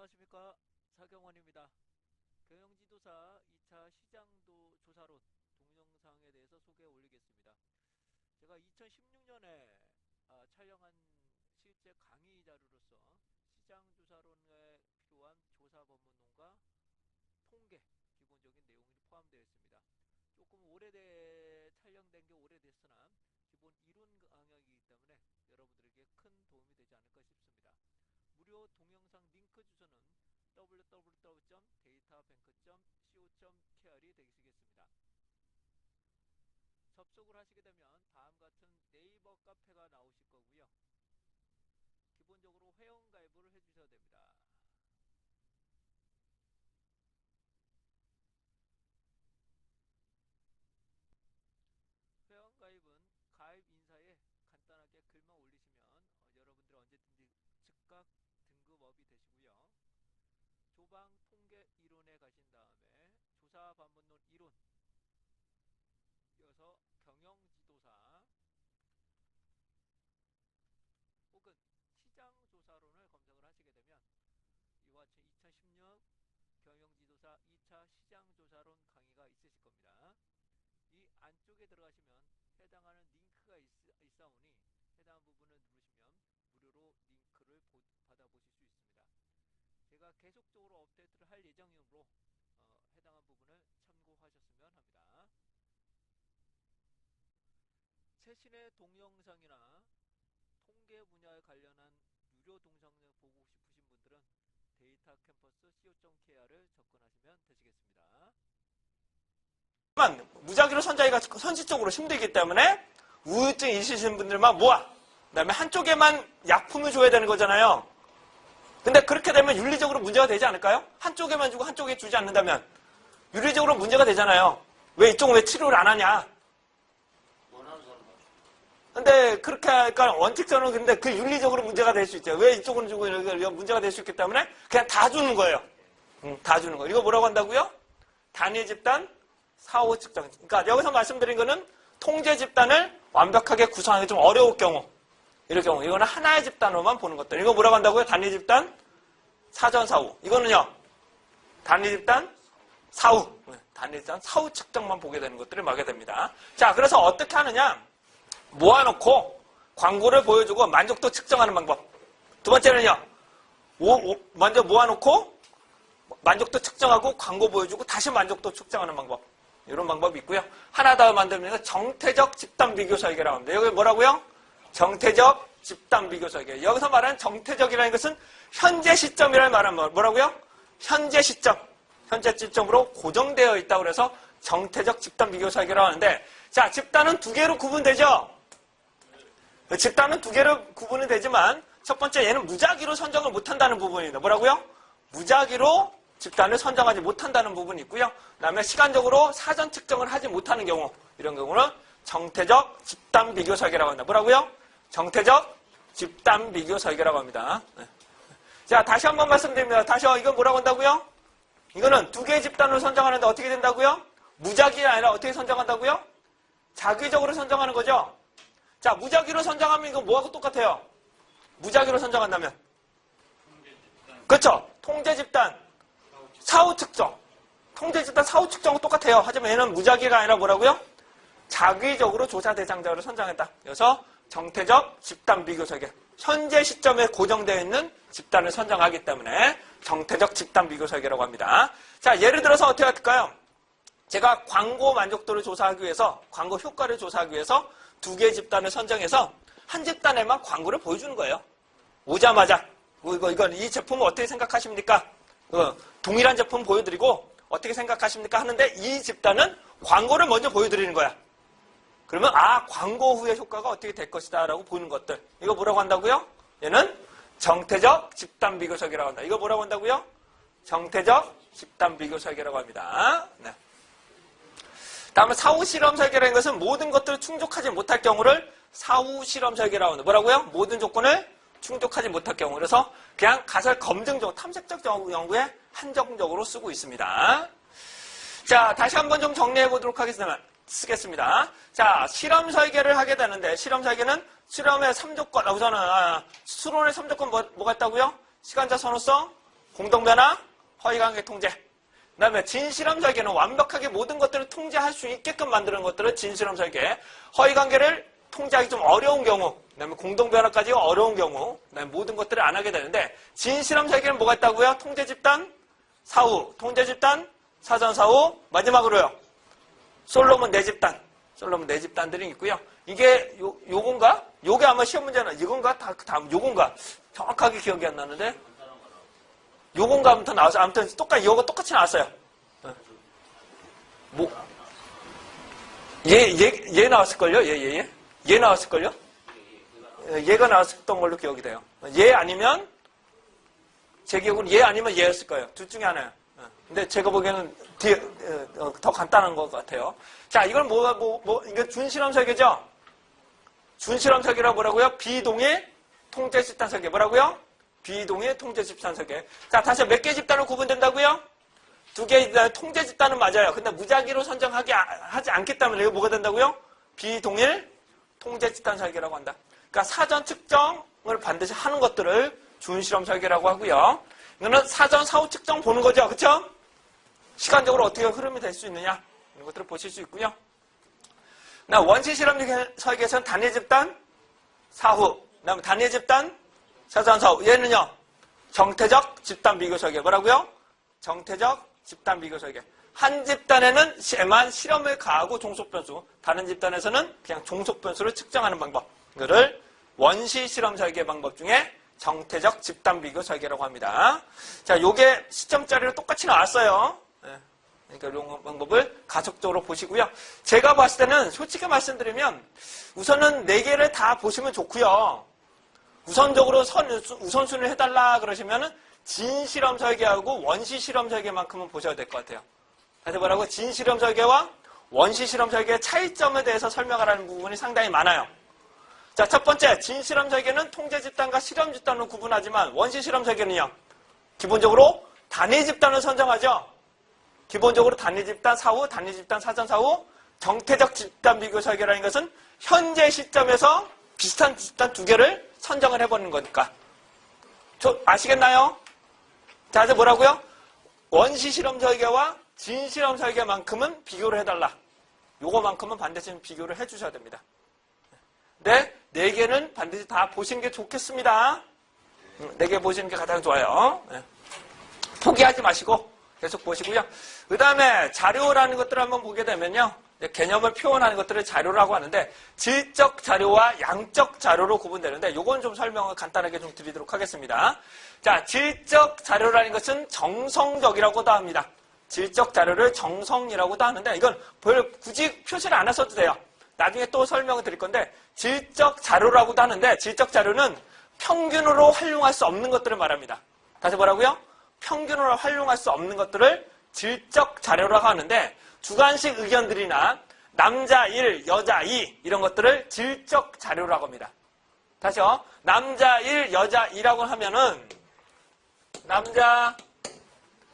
안녕하십니까. 사경원입니다. 경영지도사 2차 시장도 조사론 동영상에 대해서 소개 올리겠습니다. 제가 2016년에 촬영한 실제 강의 자료로서 시장조사론에 필요한 조사법문론과 통계, 기본적인 내용이 포함되어 있습니다. 조금 촬영된 게 오래됐으나 기본 이론 강의이기 때문에 여러분들에게 큰 도움이 되지 않을까 싶습니다. 무료 동영상 링크 주소는 www.databank.co.kr이 되시겠습니다. 접속을 하시게 되면 다음 같은 네이버 카페가 나오실 거고요. 기본적으로 회원 가입을 해주셔야 됩니다. 회원 가입은 가입 인사에 간단하게 글만 올리시면 여러분들 언제든지 즉각 등급업이 되시고요. 조방 통계 이론에 가신 다음에 조사 반문론 이론, 이어서 경영지도사 혹은 시장조사론을 검색을 하시게 되면 이와 같이 2016 경영지도사 2차 시장조사론 강의가 있으실 겁니다. 이 안쪽에 들어가시면 해당하는 링크가 있사오니 해당 부분을 누르시면 무료로 링크를 받아보실 수 있습니다. 제가 계속적으로 업데이트를 할 예정이므로 해당한 부분을 참고하셨으면 합니다. 최신의 동영상이나 통계 분야에 관련한 유료 동영상을 보고 싶으신 분들은 데이터 캠퍼스 co.kr을 접근하시면 되시겠습니다. 무작위로 선정하기가 현실적으로 힘들기 때문에 우울증 있으신 분들만 모아. 그 다음에 한쪽에만 약품을 줘야 되는 거잖아요. 근데 그렇게 되면 윤리적으로 문제가 되지 않을까요? 한쪽에만 주고 한쪽에 주지 않는다면 윤리적으로 문제가 되잖아요. 왜 이쪽은 왜 치료를 안 하냐? 근데 그렇게 하니까 원칙적으로 근데 그 윤리적으로 문제가 될 수 있죠. 왜 이쪽은 주고 이거 문제가 될 수 있기 때문에 그냥 다 주는 거예요. 다 주는 거. 이거 뭐라고 한다고요? 단위 집단, 사후 측정. 그러니까 여기서 말씀드린 거는 통제 집단을 완벽하게 구성하기 좀 어려울 경우. 이럴 경우. 이거는 하나의 집단으로만 보는 것들. 이거 뭐라고 한다고요? 단위 집단, 사전, 사후. 이거는요. 단위 집단, 사후. 단위 집단, 사후 측정만 보게 되는 것들을 말하게 됩니다. 자, 그래서 어떻게 하느냐. 모아놓고 광고를 보여주고 만족도 측정하는 방법. 두 번째는요. 먼저 모아놓고 만족도 측정하고 광고 보여주고 다시 만족도 측정하는 방법. 이런 방법이 있고요. 하나 더 만들면서 정태적 집단 비교 설계라고 합니다. 여기 뭐라고요? 정태적 집단 비교 설계. 여기서 말하는 정태적이라는 것은 현재 시점이라는 말은 뭐라고요? 현재 시점. 현재 시점으로 고정되어 있다고 그래서 정태적 집단 비교 설계라고 하는데, 자, 집단은 두 개로 구분되죠? 집단은 두 개로 구분이 되지만 첫 번째 얘는 무작위로 선정을 못한다는 부분입니다. 뭐라고요? 무작위로 집단을 선정하지 못한다는 부분이 있고요. 그 다음에 시간적으로 사전 측정을 하지 못하는 경우, 이런 경우는 정태적 집단 비교 설계라고 합니다. 뭐라고요? 정태적 집단 비교 설계라고 합니다. 네. 자, 다시 한번 말씀드립니다. 이건 뭐라고 한다고요? 이거는 두 개의 집단을 선정하는데 어떻게 된다고요? 무작위가 아니라 어떻게 선정한다고요? 자기적으로 선정하는 거죠. 자, 무작위로 선정하면 이거 뭐하고 똑같아요? 무작위로 선정한다면. 그렇죠? 통제 집단, 사후 측정. 통제 집단, 사후 측정은 똑같아요. 하지만 얘는 무작위가 아니라 뭐라고요? 자기적으로 조사 대상자를 선정했다. 그래서 정태적 집단 비교 설계. 현재 시점에 고정되어 있는 집단을 선정하기 때문에 정태적 집단 비교 설계라고 합니다. 자, 예를 들어서 어떻게 할까요? 제가 광고 만족도를 조사하기 위해서, 광고 효과를 조사하기 위해서 두 개의 집단을 선정해서 한 집단에만 광고를 보여주는 거예요. 오자마자 이 제품을 어떻게 생각하십니까? 동일한 제품 보여드리고 어떻게 생각하십니까? 하는데 이 집단은 광고를 먼저 보여드리는 거야. 그러면 광고 후의 효과가 어떻게 될 것이다 라고 보는 것들. 이거 뭐라고 한다고요? 얘는 정태적 집단 비교 설계라고 한다. 이거 뭐라고 한다고요? 정태적 집단 비교 설계라고 합니다. 네. 다음에 사후 실험 설계라는 것은 모든 것들을 충족하지 못할 경우를 사후 실험 설계라고 합니다. 뭐라고요? 모든 조건을 충족하지 못할 경우. 그래서 그냥 가설 검증적, 탐색적 연구에 한정적으로 쓰고 있습니다. 자, 다시 한번 좀 정리해 보도록 쓰겠습니다. 자, 실험 설계를 하게 되는데, 실험 설계는 실험의 3조건, 우선은, 수론의 3조건 뭐가 있다고요? 시간자 선호성, 공동변화, 허위관계 통제. 그 다음에 진실험 설계는 완벽하게 모든 것들을 통제할 수 있게끔 만드는 것들을 진실험 설계. 허위관계를 통제하기 좀 어려운 경우, 그 다음에 공동변화까지 어려운 경우, 그 다음에 모든 것들을 안 하게 되는데, 진실험 설계는 뭐가 있다고요? 통제집단, 사후, 통제집단, 사전사후, 마지막으로요. 솔로몬 내집단. 솔로몬 내집단들이 있고요. 이게 요건가? 요게 아마 시험 문제는 이건가? 다음 요건가? 정확하게 기억이 안 나는데. 요건가부터 나와서 아무튼 요거 똑같이 나왔어요. 뭐 얘 나왔을걸요? 얘 나왔을걸요? 얘가 나왔던 걸로 기억이 돼요. 얘 아니면 제 기억으로 얘 아니면 얘였을 거예요. 둘 중에 하나예요. 근데 제가 보기에는 더 간단한 것 같아요. 자, 이건 이거 준실험 설계죠? 준실험 설계라고 뭐라고요? 비동일 통제 집단 설계. 뭐라고요? 비동일 통제 집단 설계. 자, 다시 몇 개 집단으로 구분된다고요? 2개 통제 집단은 맞아요. 근데 무작위로 하지 않기 때문에 이거 뭐가 된다고요? 비동일 통제 집단 설계라고 한다. 그러니까 사전 측정을 반드시 하는 것들을 준실험 설계라고 하고요. 이거는 사전 사후 측정 보는 거죠. 그렇죠? 시간적으로 어떻게 흐름이 될 수 있느냐 이런 것들을 보실 수 있고요. 원시 실험 설계에서는 단위 집단 사후, 그다음에 단위 집단 사전 사후. 얘는요 정태적 집단 비교 설계. 뭐라고요? 정태적 집단 비교 설계. 한 집단에만 실험을 가하고 종속 변수, 다른 집단에서는 그냥 종속 변수를 측정하는 방법. 이거를 원시 실험 설계 방법 중에 정태적 집단 비교 설계라고 합니다. 자, 요게 시점자리로 똑같이 나왔어요. 그러니까 이런 방법을 가속적으로 보시고요. 제가 봤을 때는 솔직히 말씀드리면 우선은 4개를 다 보시면 좋고요. 우선적으로 우선순위를 해달라 그러시면은 진실험 설계하고 원시 실험 설계만큼은 보셔야 될 것 같아요. 다시 뭐라고? 진실험 설계와 원시 실험 설계의 차이점에 대해서 설명하라는 부분이 상당히 많아요. 자, 첫 번째, 진실험 설계는 통제 집단과 실험 집단으로 구분하지만 원시 실험 설계는요. 기본적으로 단위 집단을 선정하죠. 기본적으로 단위 집단 사후, 단위 집단 사전 사후, 정태적 집단 비교 설계라는 것은 현재 시점에서 비슷한 집단 2개를 선정을 해보는 거니까. 아시겠나요? 자, 이제 뭐라고요? 원시 실험 설계와 진실험 설계만큼은 비교를 해달라. 요거만큼은 반드시 비교를 해주셔야 됩니다. 네, 4개는 반드시 다 보시는 게 좋겠습니다. 4개 보시는 게 가장 좋아요. 네. 포기하지 마시고 계속 보시고요. 그 다음에 자료라는 것들을 한번 보게 되면요. 개념을 표현하는 것들을 자료라고 하는데 질적 자료와 양적 자료로 구분되는데 요건 좀 설명을 간단하게 좀 드리도록 하겠습니다. 자, 질적 자료라는 것은 정성적이라고도 합니다. 질적 자료를 정성이라고도 하는데 이건 굳이 표시를 안 하셔도 돼요. 나중에 또 설명을 드릴 건데 질적 자료라고도 하는데 질적 자료는 평균으로 활용할 수 없는 것들을 말합니다. 다시 뭐라고요? 평균으로 활용할 수 없는 것들을 질적 자료라고 하는데 주관식 의견들이나 남자 1, 여자 2 이런 것들을 질적 자료라고 합니다. 다시요. 남자 1, 여자 2라고 하면은 남자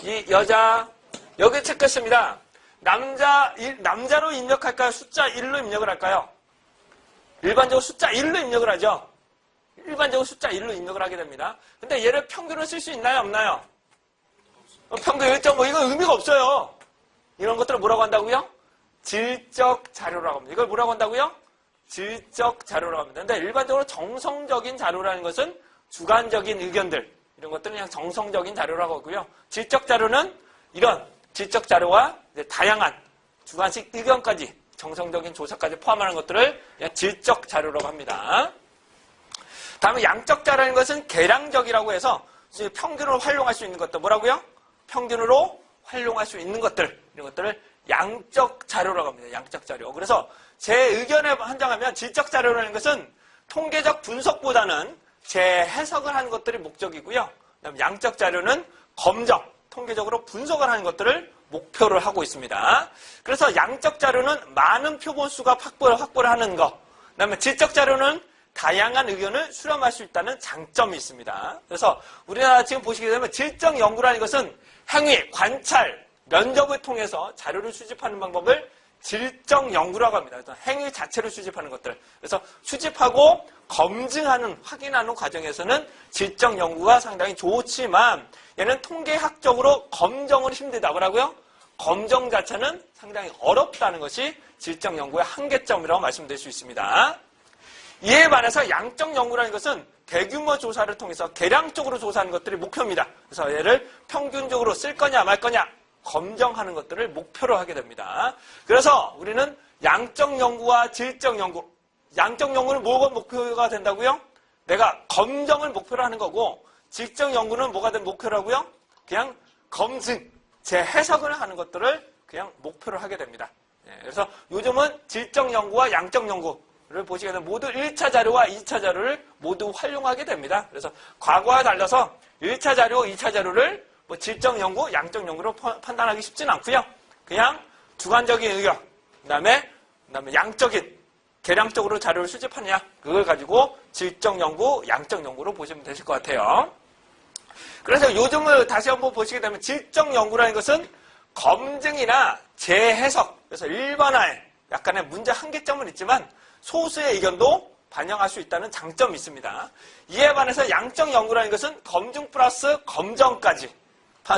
2, 여자 여기 체크했습니다. 남자로 입력할까요? 숫자 1로 입력을 할까요? 일반적으로 숫자 1로 입력을 하죠. 일반적으로 숫자 1로 입력을 하게 됩니다. 근데 얘를 평균으로 쓸 수 있나요? 없나요? 평균 1.5 이건 의미가 없어요. 이런 것들을 뭐라고 한다고요? 질적 자료라고 합니다. 이걸 뭐라고 한다고요? 질적 자료라고 합니다. 근데 일반적으로 정성적인 자료라는 것은 주관적인 의견들 이런 것들은 그냥 정성적인 자료라고 하고요. 질적 자료는 이런 질적 자료와 다양한 주관식 의견까지 정성적인 조사까지 포함하는 것들을 그냥 질적 자료라고 합니다. 다음에 양적 자료라는 것은 계량적이라고 해서 평균으로 활용할 수 있는 것들 뭐라고요? 평균으로 활용할 수 있는 것들 이런 것들을 양적 자료라고 합니다. 양적 자료. 그래서 제 의견에 한정하면 질적 자료라는 것은 통계적 분석보다는 재해석을 하는 것들이 목적이고요. 그다음에 양적 자료는 검정, 통계적으로 분석을 하는 것들을 목표를 하고 있습니다. 그래서 양적 자료는 많은 표본수가 확보를 하는 것. 그다음에 질적 자료는 다양한 의견을 수렴할 수 있다는 장점이 있습니다. 그래서 우리나라 지금 보시게 되면 질적 연구라는 것은 행위, 관찰, 면접을 통해서 자료를 수집하는 방법을 질적 연구라고 합니다. 그래서 행위 자체를 수집하는 것들. 그래서 수집하고 검증하는, 확인하는 과정에서는 질적 연구가 상당히 좋지만 얘는 통계학적으로 검정은 힘들다. 뭐라고요? 검정 자체는 상당히 어렵다는 것이 질적 연구의 한계점이라고 말씀드릴 수 있습니다. 이에 반해서 양적 연구라는 것은 대규모 조사를 통해서 계량적으로 조사하는 것들이 목표입니다. 그래서 얘를 평균적으로 쓸 거냐 말 거냐 검증하는 것들을 목표로 하게 됩니다. 그래서 우리는 양적 연구와 질적 연구, 양적 연구는 뭐가 목표가 된다고요? 내가 검증을 목표로 하는 거고 질적 연구는 뭐가 된 목표라고요? 그냥 검증, 재해석을 하는 것들을 그냥 목표로 하게 됩니다. 그래서 요즘은 질적 연구와 양적 연구를 보시게 되면 모두 1차 자료와 2차 자료를 모두 활용하게 됩니다. 그래서 과거와 달라서 1차 자료, 2차 자료를 뭐 질적 연구, 양적 연구로 판단하기 쉽지는 않고요. 그냥 주관적인 의견, 그다음에 양적인, 계량적으로 자료를 수집하느냐, 그걸 가지고 질적 연구, 양적 연구로 보시면 되실 것 같아요. 그래서 요즘을 다시 한번 보시게 되면 질적 연구라는 것은 검증이나 재해석, 그래서 일반화에 약간의 문제 한계점은 있지만 소수의 의견도 반영할 수 있다는 장점이 있습니다. 이에 반해서 양적 연구라는 것은 검증 플러스 검정까지,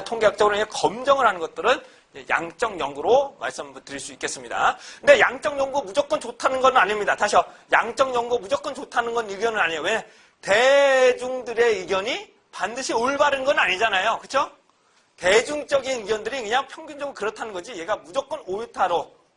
통계학적으로 검정을 하는 것들은 양적 연구로 말씀드릴 수 있겠습니다. 근데 양적 연구 무조건 좋다는 건 아닙니다. 다시요. 양적 연구 무조건 좋다는 건 의견은 아니에요. 왜? 대중들의 의견이 반드시 올바른 건 아니잖아요. 그렇죠? 대중적인 의견들이 그냥 평균적으로 그렇다는 거지 얘가 무조건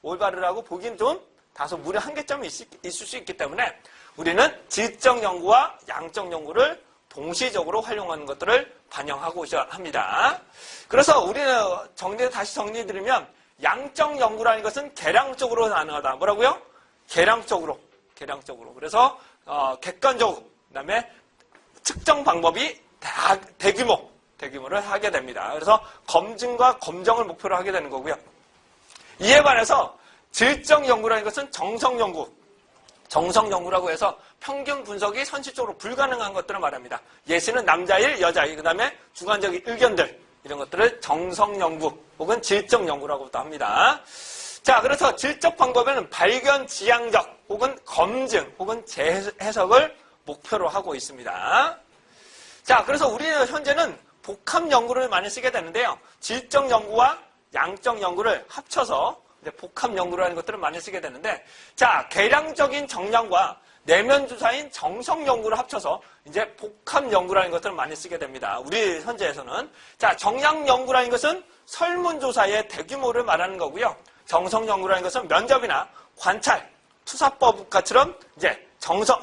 올바르라고 보기엔 좀 다소 무려 한계점이 있을 수 있기 때문에 우리는 질적 연구와 양적 연구를 동시적으로 활용하는 것들을 반영하고자 합니다. 그래서 우리는 다시 정리해드리면 양적 연구라는 것은 계량적으로 가능하다. 뭐라고요? 계량적으로. 그래서 객관적으로, 그다음에 측정 방법이 대규모를 하게 됩니다. 그래서 검증과 검정을 목표로 하게 되는 거고요. 이에 반해서 질적 연구라는 것은 정성 연구라고 해서 평균 분석이 선실적으로 불가능한 것들을 말합니다. 예시는 남자일, 여자일, 그 다음에 주관적인 의견들, 이런 것들을 정성 연구 혹은 질적 연구라고도 합니다. 자, 그래서 질적 방법에는 발견 지향적 혹은 검증 혹은 재해석을 목표로 하고 있습니다. 자, 그래서 우리는 현재는 복합 연구를 많이 쓰게 되는데요. 질적 연구와 양적 연구를 합쳐서 이제 복합 연구라는 것들을 많이 쓰게 되는데, 자, 계량적인 정량과 내면 주사인 정성 연구를 합쳐서 이제 복합 연구라는 것들을 많이 쓰게 됩니다. 우리 현재에서는. 자, 정량 연구라는 것은 설문조사의 대규모를 말하는 거고요. 정성 연구라는 것은 면접이나 관찰, 투사법과처럼 이제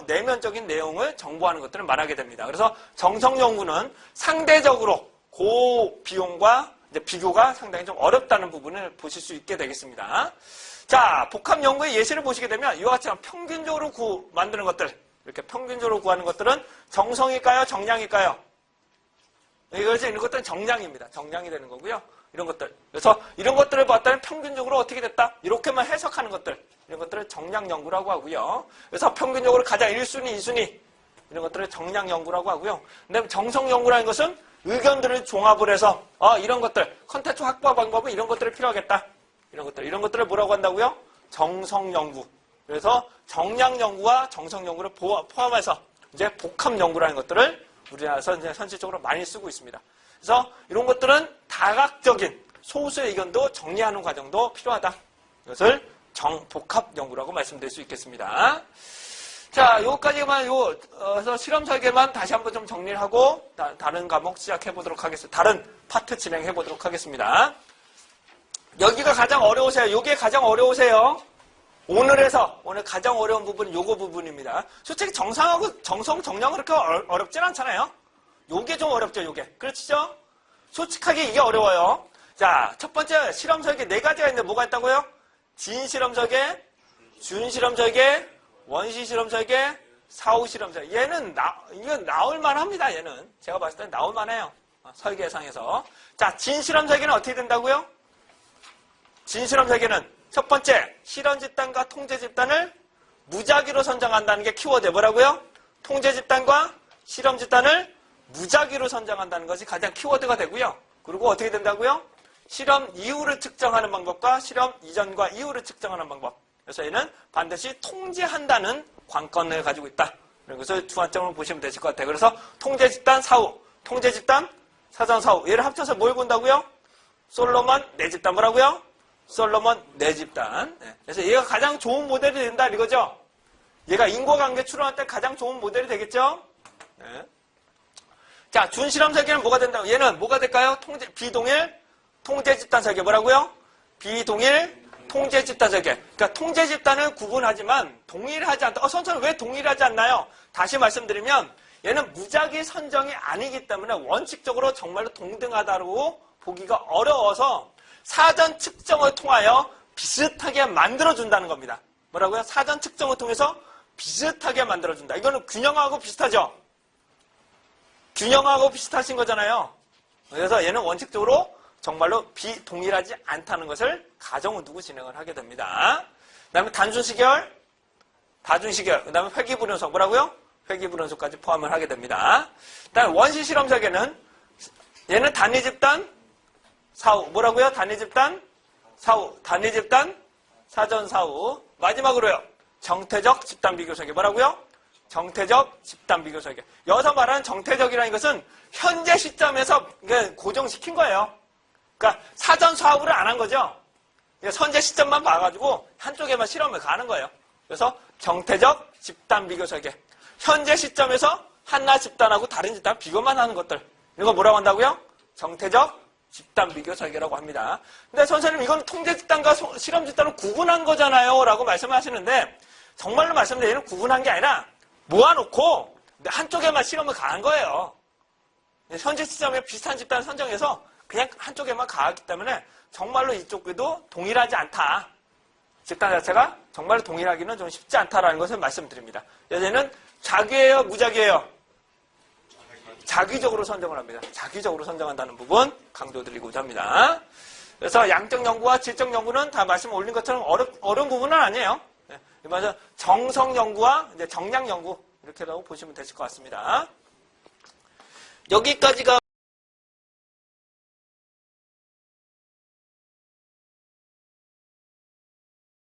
내면적인 내용을 정보하는 것들을 말하게 됩니다. 그래서 정성 연구는 상대적으로 고비용과 이제 비교가 상당히 좀 어렵다는 부분을 보실 수 있게 되겠습니다. 자, 복합 연구의 예시를 보시게 되면 이와 같이 평균적으로 만드는 것들, 이렇게 평균적으로 구하는 것들은 정성일까요? 정량일까요? 이것은 이런 것들은 정량입니다. 정량이 되는 거고요. 이런 것들. 그래서 이런 것들을 봤다면 평균적으로 어떻게 됐다? 이렇게만 해석하는 것들. 이런 것들을 정량 연구라고 하고요. 그래서 평균적으로 가장 1순위, 2순위. 이런 것들을 정량 연구라고 하고요. 근데 정성 연구라는 것은 의견들을 종합을 해서, 이런 것들, 컨텐츠 확보 방법은 이런 것들이 필요하겠다. 이런 것들을 뭐라고 한다고요? 정성 연구. 그래서 정량 연구와 정성 연구를 포함해서 이제 복합 연구라는 것들을 우리나라에서 이제 현실적으로 많이 쓰고 있습니다. 그래서 이런 것들은 다각적인 소수의 의견도 정리하는 과정도 필요하다. 이것을 복합 연구라고 말씀드릴 수 있겠습니다. 자, 요까지만 그래서 실험 설계만 다시 한번 좀 정리를 하고 다른 과목 시작해 보도록 하겠습니다. 다른 파트 진행해 보도록 하겠습니다. 여기가 가장 어려우세요. 요게 가장 어려우세요. 오늘 가장 어려운 부분은 요거 부분입니다. 솔직히 정량은 그렇게 어렵진 않잖아요. 요게 좀 어렵죠, 요게. 그렇죠? 솔직하게 이게 어려워요. 자, 첫 번째 실험 설계 4가지가 있는데 뭐가 있다고요? 진 실험 설계, 준 실험 설계, 원시 실험 설계, 사후 실험 설계. 이거 나올만 합니다, 얘는. 제가 봤을 때 나올만 해요. 설계상에서. 자, 진 실험 설계는 어떻게 된다고요? 진 실험 설계는 첫 번째, 실험 집단과 통제 집단을 무작위로 선정한다는 게 키워드. 뭐라고요? 통제 집단과 실험 집단을 무작위로 선정한다는 것이 가장 키워드가 되고요. 그리고 어떻게 된다고요? 실험 이후를 측정하는 방법과 실험 이전과 이후를 측정하는 방법. 그래서 얘는 반드시 통제한다는 관건을 가지고 있다. 이런 것을 주안점으로 보시면 되실 것 같아요. 그래서 통제 집단 사후, 통제 집단 사전 사후. 얘를 합쳐서 뭘 본다고요? 솔로몬 네 집단 뭐라고요? 솔로몬 네 집단. 네. 그래서 얘가 가장 좋은 모델이 된다 이거죠. 얘가 인과관계 추론할 때 가장 좋은 모델이 되겠죠. 네. 자, 준실험 설계는 뭐가 된다고? 얘는 뭐가 될까요? 비동일 통제 집단 설계 뭐라고요? 비동일 통제 집단 설계. 그러니까 통제 집단은 구분하지만 동일하지 않다. 선생님 왜 동일하지 않나요? 다시 말씀드리면 얘는 무작위 선정이 아니기 때문에 원칙적으로 정말로 동등하다고 보기가 어려워서 사전 측정을 통하여 비슷하게 만들어준다는 겁니다. 뭐라고요? 사전 측정을 통해서 비슷하게 만들어준다. 이거는 균형하고 비슷하죠? 균형하고 비슷하신 거잖아요. 그래서 얘는 원칙적으로 정말로 비동일하지 않다는 것을 가정을 두고 진행을 하게 됩니다. 그 다음에 단순시결, 다중시결, 그 다음에 회귀불연속 뭐라고요? 회귀불연속까지 포함을 하게 됩니다. 그 다음에 원시실험 설계는 얘는 단위집단 사후 뭐라고요? 단위집단 사후, 단위집단 사전 사후. 마지막으로요. 정태적 집단 비교 설계 뭐라고요? 정태적 집단 비교 설계. 여기서 말하는 정태적이라는 것은 현재 시점에서 고정시킨 거예요. 그러니까 사전 사후를 안 한 거죠. 현재 시점만 봐가지고 한쪽에만 실험을 가는 거예요. 그래서 정태적 집단 비교 설계. 현재 시점에서 하나 집단하고 다른 집단 비교만 하는 것들. 이거 뭐라고 한다고요? 정태적 집단 비교 설계라고 합니다. 근데 선생님 이건 통제 집단과 실험 집단을 구분한 거잖아요 라고 말씀하시는데 정말로 말씀드리면 얘는 구분한 게 아니라 모아놓고 한쪽에만 실험을 가한 거예요. 현재 시점에 비슷한 집단을 선정해서 그냥 한쪽에만 가했기 때문에 정말로 이쪽에도 동일하지 않다. 집단 자체가 정말로 동일하기는 좀 쉽지 않다라는 것을 말씀드립니다. 얘는 자기예요, 무작위예요? 자기적으로 선정을 합니다. 자기적으로 선정한다는 부분 강조드리고자 합니다. 그래서 양적 연구와 질적 연구는 다 말씀 올린 것처럼 어려운 부분은 아니에요. 그래서 정성 연구와 이제 정량 연구 이렇게라고 보시면 되실 것 같습니다. 여기까지가